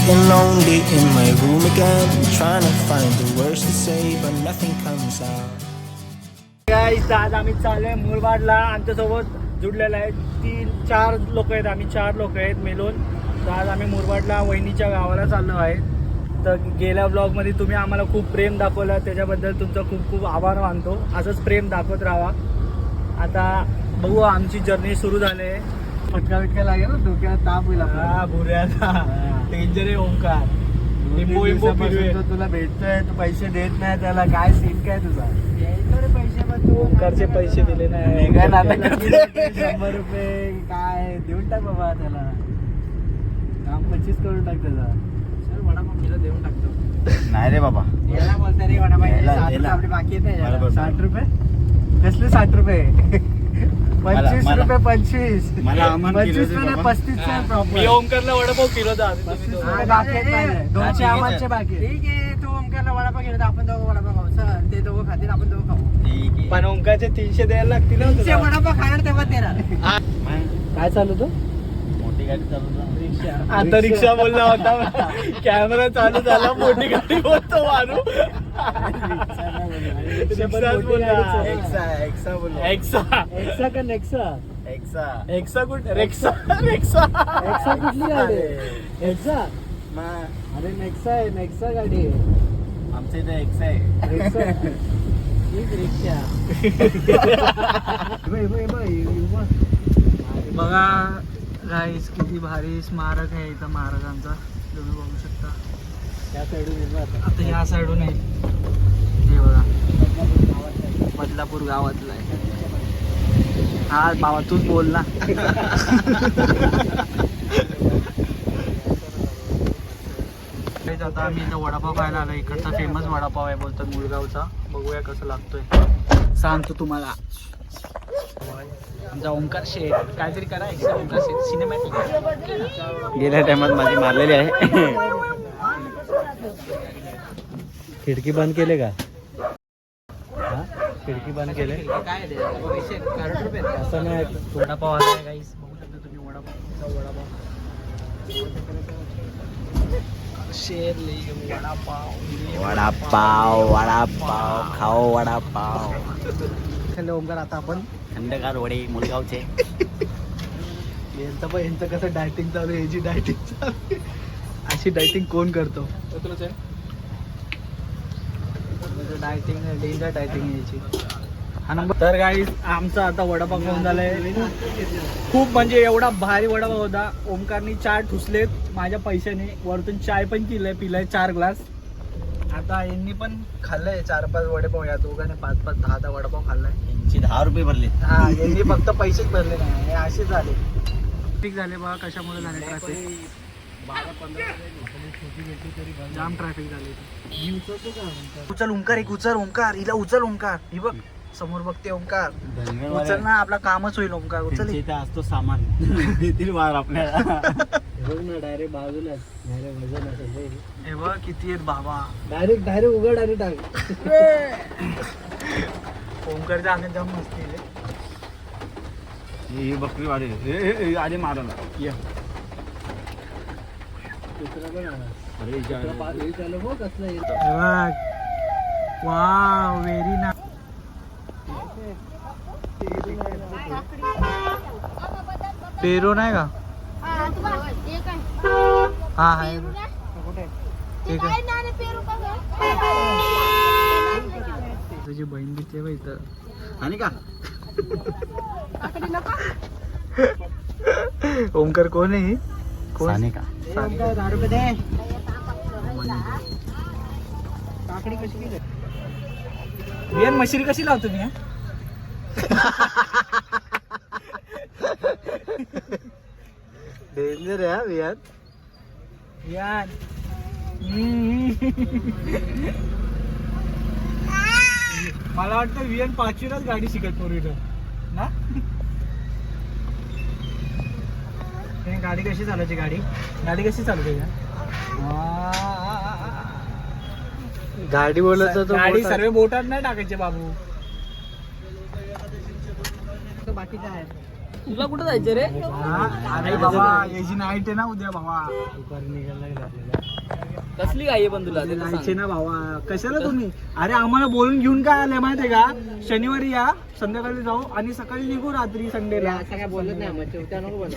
Getting lonely in my room again, trying to find the words to say, but nothing comes out. गाईस आज आम्ही चाललोय मुरबाडला. आमच्यासोबत जुडलेला आहे 3-4 लोक आहेत. आम्ही 4 लोक आहेत मिळून. तर आज आम्ही मुरबाडला वहिनीच्या गावाला चाललो आहे. तर गेल्या ब्लॉगमध्ये तुम्ही आम्हाला खूप प्रेम दाखवलं, त्याच्याबद्दल तुमचं खूप खूप आभार मानतो. असंच प्रेम दाखवत राहा. आता बघू आमची जर्नी सुरू झाली आहे. फटका बिटका लागेल ना डोक्याला, ताप होईल हा भुऱ्याचा डेंजर आहे ओंकार. तुला भेटतोय, तू पैसे देत नाही त्याला, काय सीन काय तुझा? पैसे पण तू ओंकारचे पैसे दिले नाही. 100 रुपये काय देऊन टाक बाबा त्याला, काम 25 करून टाक त्याचा. सर वडापाव किलो देऊन टाकतो. नाही रे बाबा, याला बोलता रे वडापाव आपली बाकी नाही. 60 रुपये कसले 60 रुपये? 25 रुपये 25 25 नाही 35 प्रॉपर. मी ओंकारला वडापाव किलो दा बाकी नाही, 200 आम्हाचे बाकी. ठीक आहे, तू ओंकारला वडापाव गेला तर आपण दोघं वडापाव खाऊ. सर ते दोघं खातील, आपण दोघं खाऊ. पण ओंकारचे 300 द्यायला लागतील. 300 वडापाव खाणार तेव्हा तेरा. काय चालू तो? मोठी गाडी चालू रिक्षा. आता रिक्षा बोलला होता, कॅमेरा चालू झाला, मोठी गाडी बोलतो मारू. एक्सा का नेक्सा? एक्सा कुठे? रेक्सा कुठली गाडी? एक्सा. अरे नेक्सा आहे, नेक्सा गाडी आहे आमच्या इथे. एक्सा आहे रिक्षा. बघा गाईस किती भारी स्मारक आहे इथं महाराजांचा, तुम्ही बघू शकता. त्या साईडून आता या साईडून आहे हे बघा, बदलापूर गावातला आहे. हा बाबा तूच बोल ना. आता आम्ही इथं वडापाव खायला आलो. इकडचा फेमस वडापाव आहे बोलतात मुळगावचा. बघूया कसं लागतोय, सांगतो तुम्हाला. आमचा ओंकार शेठ काहीतरी करा. ओंकार शेठ सिनेमॅटिक गेल्या टायमात माझी मारलेली आहे. खिडकी बंद केले का? खिडकी बंद केले काय असं नाही. वडापाव आला आहे गाईस, बघू शकता तुम्ही. वडापाव शेर ले वडापाव खाओ वडापाव. हॅलो ओंकार, आता आपण थंडगार वडे मुलगावचे. यांचं कसं डायटिंग चालू आहे, याची डायटिंग चालू आहे. अशी डायटिंग कोण करतो? डायटिंग डेंजर डायटिंग यायची. हा नंबर. तर गाईस आमचा आता वडापाव खाऊन झालाय. खूप म्हणजे एवढा भारी वडापाव होता. ओमकारनी 4 ठुसलेत माझ्या पैशाने. वरतून चाय पण पिलाय 4 ग्लास. आता यांनी पण खाल्लंय 4-5 वडापाव. या दोघांनी 5-5 10-10 वडापाव खाल्लाय. यांची 10 रुपये भरले. हा यांनी फक्त पैसेच भरले नाही, हे असे झाले. ट्रॅफिक झाले बघा, कशामुळे झाले ट्रॅफिक? 12-15 जाम ट्रॅफिक झाले. उचल ओंकार, एक उचल ओंकार, हिला उचल ओंकार. ही बघ समोर बघते ओंकार, उचल ना, आपला कामच होईल ओंकार. उचल. इथे असतो सामान देतील वार आपल्याला. बघ ना डायरेक्ट बाजूलाच वजन असेल. हे बघ किती आहेत बाबा. डायरेक्ट उघड आणि टाक. ओंकारच्या अंगात जाम मस्ती आहे. ही बकरी वाढेल आधी मारायला. Wow very nice. पेरो नाही का? हा आहे. ठीक आहे. तुझी बहीण दिसते बघ इथं. आणि का ओंकार कोण आहे? कोण का? 10 रुपये दे. काकडी कशी केली? बियान मशिरी कशी लावतो मी? डेंजर आहे बियान. बियान मला वाटतं वियन 5वीलाच गाडी शिकत पोरीला ना. गाडी कशी चालवायची? गाडी कशी चालवते? गाडी बोलत तर गाडी सर्व बोटात नाही टाकायचे बाबू. बाकी काय तुला कुठं जायचं रे? अरे बाबा याची नाईट आहे ना उद्या भावा. कसली गाई आहे पण तुला ते तर जायचे सांग. ना भावा. कशाला तुम्ही? अरे आम्हाला बोलून घेऊन काय आले माहितीये का? शनिवारी या, संध्याकाळी जाऊ आणि सकाळी निघू रात्री संडेला. असं काय बोलत नाही मग चिवट्या नको बनव.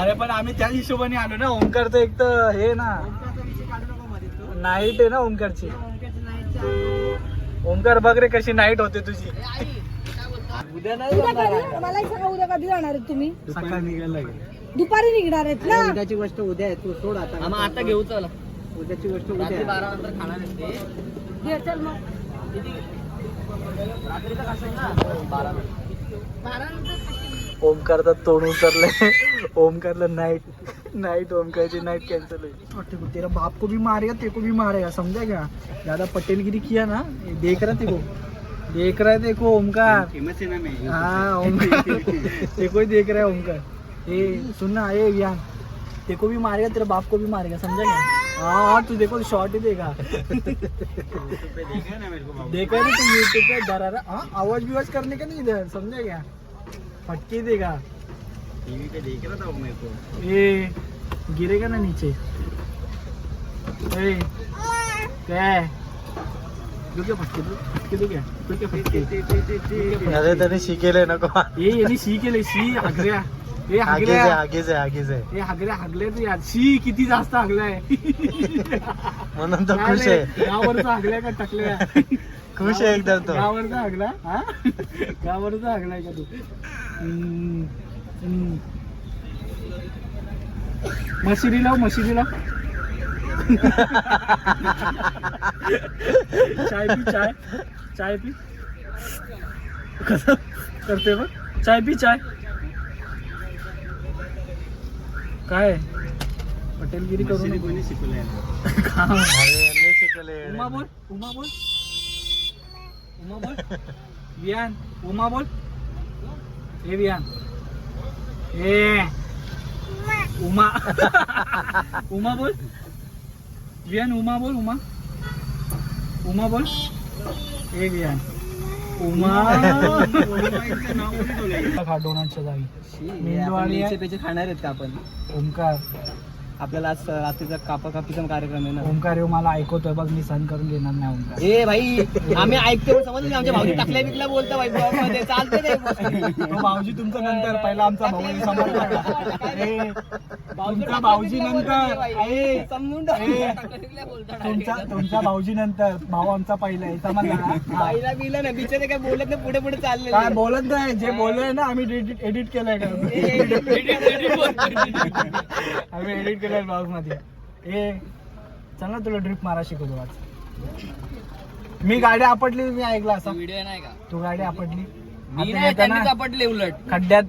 अरे पण आम्ही त्या हिशोबाने आलो ना. ओमकारचं एक तर हे ना नाईट आहे ना ओमकारची. ओमकार बघ रे कशी नाईट होते तुझी. उद्या नाही जाणार आहे. मला एक सांगा उद्या कधी जाणार आहेत तुम्ही? सकाळी निघायला दुपारी निघणार आहेत ना? उद्याची गोष्ट उद्या आहे, तू सोड आता. आम्हा आता घेऊ चला. उद्याची गोष्ट उद्या रात्री आहे. 12 नंतर खाणार आहेत ते. घे, चल मग. रात्रीचं कसं आहे ना 12 नंतर. ओमकारचा तोंड उतरलंय. ओमकारला नाईट ओमकारची नाईट कॅन्सल है. तेरा बाप को भी मारेगा, तेरे को भी मारेगा, समझा क्या? ज्यादा पटेलगिरी किया ना, देख रहा देखो ओमकार. फेमस आहे ना मी. हाँ ओमकार देखो ही देख रहा है ओमकार. ये सुनना ये यार, तेरे को भी मारेगा, तेरे बाप को भी मारेगा, समझा क्या? हाँ तू देखो शॉर्ट ही देगा. देखा ना मेरे को बाबू. देखा नहीं तू यूट्यूब पे डरा रहा. हाँ आवाज विवाज करने का नहीं इधर, समझा क्या? फटके देगा. टीवी पे देख रहा था वो मेरे को. ये गिरेगा ना नीचे. ए, क्या है? दो क्या फटके दो क्या? दो क्या फटके? अरे त्याने शिकेले नको. ये यांनी शी केले. शी हागऱ्या. हे हागऱ्या. आगेच आहे हे हागऱ्या हागले तू यार. शी किती जास्त हागलाय. म्हणून तो खुश आहे. गावरचा हागलाय का टाकल्या? खुश आहे एकदम तो. गावरचा हागला. हा गावरचा हागलाय का तू? मशिरी लाव चाय पी कसं करते बघ. चाय पी काय पटेलगिरी करू नको. कोणी शिकवलंय? अरे यांनी शिकले. उमा बोल वियान. उमा बोल. ए वियान. ए उमा. उमा बोल वियान. उमा बोल. ए वियान. उमा. खा डोनाटच्या जागी. मेंदूवाडी आहे. पेचे खाणार आहेत का आपण? ओमकार आपल्याला आज रात्रीचा कापीचा कार्यक्रम आहे ना. ओमकार येऊ मला ऐकवतोय बघ. मी सहन करून घेणार नाही ओमकार. ए भाई आम्ही ऐकतो समजलं. आमच्या भाऊजी टाकल्या बिकल्या बोलतो भाई ब्लॉग मध्ये चालते ते. तो भाऊजी तुमचं नंतर. पहिला आमचा भाऊ समजला का? ए, तुमचा भाऊजी नंतर. ए, समजून तुमचा भाऊजी नंतर. भाऊ आमचा पहिला आहे, समजला का? हा. बाईला बिला ना बिचारे काय बोलत नाही. पुढे पुढे चालले. काय बोलत नाही. जे बोललोय ना आम्ही एडिट केलंय का? आम्ही एडिट केलंय ब्लॉग मध्ये. ए चल ना तुला ड्रिप मारा शिकवतो आज. मी गाडी आपटली. मी ऐकला असा. व्हिडिओ नाही का? तू गाडी आपटली. मी आता नाही, येताना त्यांनीच आपटले उलट. खड्ड्यात.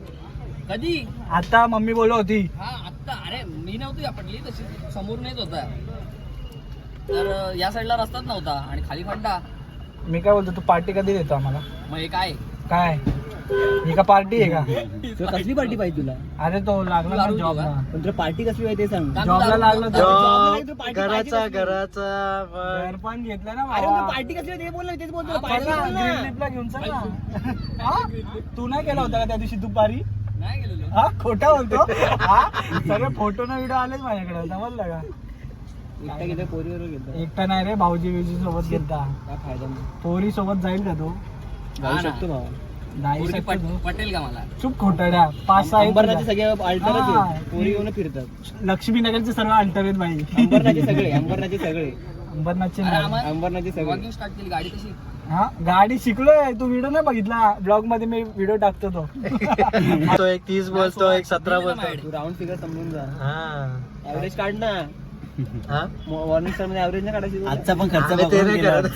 कधी? आता मम्मी बोलत होती. हा आत्ता. अरे मी नव्हती आपटली, तशी समोरून येत होता. तर या साईडला रस्ताच नव्हता आणि खाली खड्डा. मी काय बोलतो, तू पार्टी कधी देतो आम्हाला? मग हे काय? काय ही का पार्टी आहे का? कसली पार्टी पाहिजे तुला? अरे तो लागला ना जॉबला. पण तुला पार्टी कसली पाहिजे ते सांग. जॉबला लागला तर घराचा घर पण घेतला ना अरे भावा. पार्टी कसली पाहिजे ते बोल ना. तेच बोलतो चल पार्टी ना, बोल ना. ग्रीन लिपला घेऊन चल ना. हा? तू नाही केला होता का त्या दिवशी दुपारी? नाही गेलेलो. हा खोटा बोलतो. हा सगळे फोटो ना व्हिडिओ आलेच माझ्याकडे, समजलं का? एकटा घेतो पोरीवर घेतो. एकटा नाही रे, भाऊजी बिवजी सोबत गेलता. काय फायदा नाही. पोरी सोबत जाईल का तो? जाऊ शकतो भाऊ. नाही पोरगी शकतो तो. पटेल का मला? चुप खोटाड्या. 5-6 अंबरनाथचे सगळे हा. अल्टरच पोरी येऊन फिरतात. लक्ष्मीनगरचे सर्व अल्टर आहेत बाई. अंबरनाथचे सगळे अंबरनाथचे सगळे अंबरनाथचे अरे नाही. आम्हाला अंबरनाथचे सगळे. वॉकिंग स्टार्ट केली. गाडी कशी? हा गाडी शिकलोय. तू व्हिडिओ नाही बघितला? ब्लॉग मध्ये मी व्हिडिओ टाकतो तो. तो एक 30 बोलतो, एक 17 बोलतो. तू राऊंड फिगर समजून जा. हा ऍव्हरेज काढ ना. हा मॉर्निंग स्टार मध्ये ऍव्हरेज नाही काढायची. आजचा पण आम्ही ते नाही करत.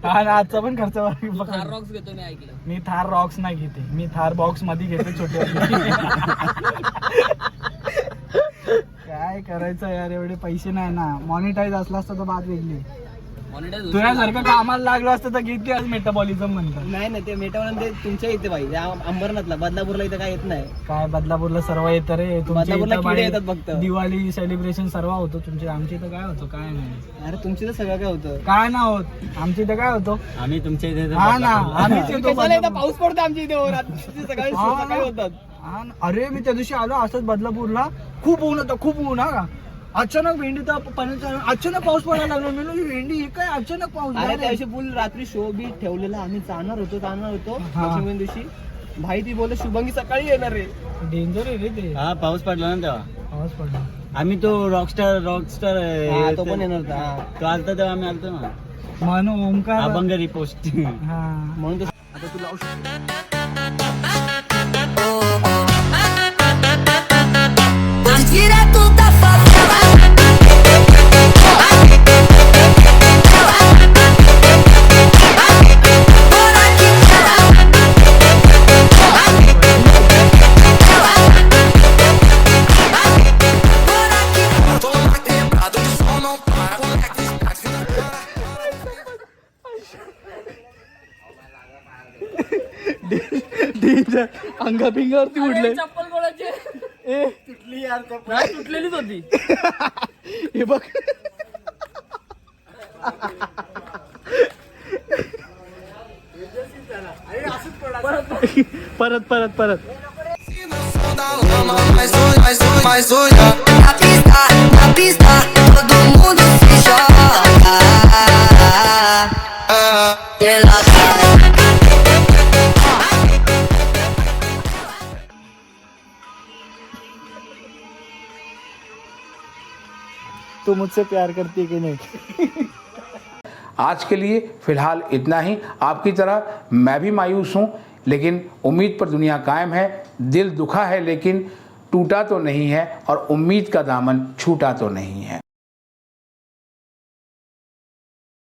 हा ना, आजचा पण खर्च थार रॉक्स घेतो मी ऐकलं. मी थार रॉक्स नाही घेते. मी थार बॉक्स मध्ये घेते छोटे. काय करायचं यार, एवढे पैसे नाही ना. मॉनिटाईज असला असता तर बात वेगळी. Monetize तुझ्यासारखं कामाला लागलो असतं तर किती आज मेटाबॉलिझम म्हणतात. नाही ना ते मेटावर ते तुमच्या इथे पाहिजे अंबरनाथला, बदलापूरला इथे काय येत नाही. काय बदलापूरला सर्व येतं रे. तुमच्या बदलापूरला इथं किडे बाई येतात फक्त. दिवाळी सेलिब्रेशन सर्व होतं तुमच्या. आमच्या इथं काय होतं काय नाही. अरे तुमची तर सगळं काय होतं. काय ना होत आमच्या इथं काय होतं. आम्ही तुमच्या इथे हा ना आम्हीच येतो कशाला इथं बदलापूर. पाऊस पडतो आमच्या इथे सकाळी हा. सकाळी होतात. हा ना. अरे मी त्या दिवशी आलो असंच बदलापूरला, खूप ऊन होतं, खूप ऊन. हा अचानक भेंडी तर अचानक पाऊस पडायला लागला. मी म्हणलो, भेंडी हे काय अचानक पाऊस. अरे त्या दिवशी फुल रात्री शो बी ठेवलेला आम्ही जाणार होतो हा. लक्ष्मी दिवशी. भाई ती बोलले शुभंगी सकाळी येणार रे. डेंजर आहे रे ते. हा पाऊस पडला ना तेव्हा. पाऊस पडला. आम्ही तो रॉकस्टार हा, तो पण येणार होता. हा. तो आलता तेव्हा आम्ही आलतो ना. म्हणून ओमकार. अभंग रिपोस्ट. हा म्हणून तो आता तुला Direto da favela. Por aqui toma quebrado, o som não para, moleque. Danger. अंगापिंगावरती उडले. चप्पल कोणाची नाही, तुटलेलीच होती. हे बघ. परत परत परत. Na pista, todo mundo se joga. Pela cara. तू मुझसे प्यार करती है कि नहीं. आज के लिए फ़िलहाल इतना ही. आपकी तरह मैं भी मायूस हूँ, लेकिन उम्मीद पर दुनिया कायम है. दिल दुखा है लेकिन टूटा तो नहीं है, और उम्मीद का दामन छूटा तो नहीं है.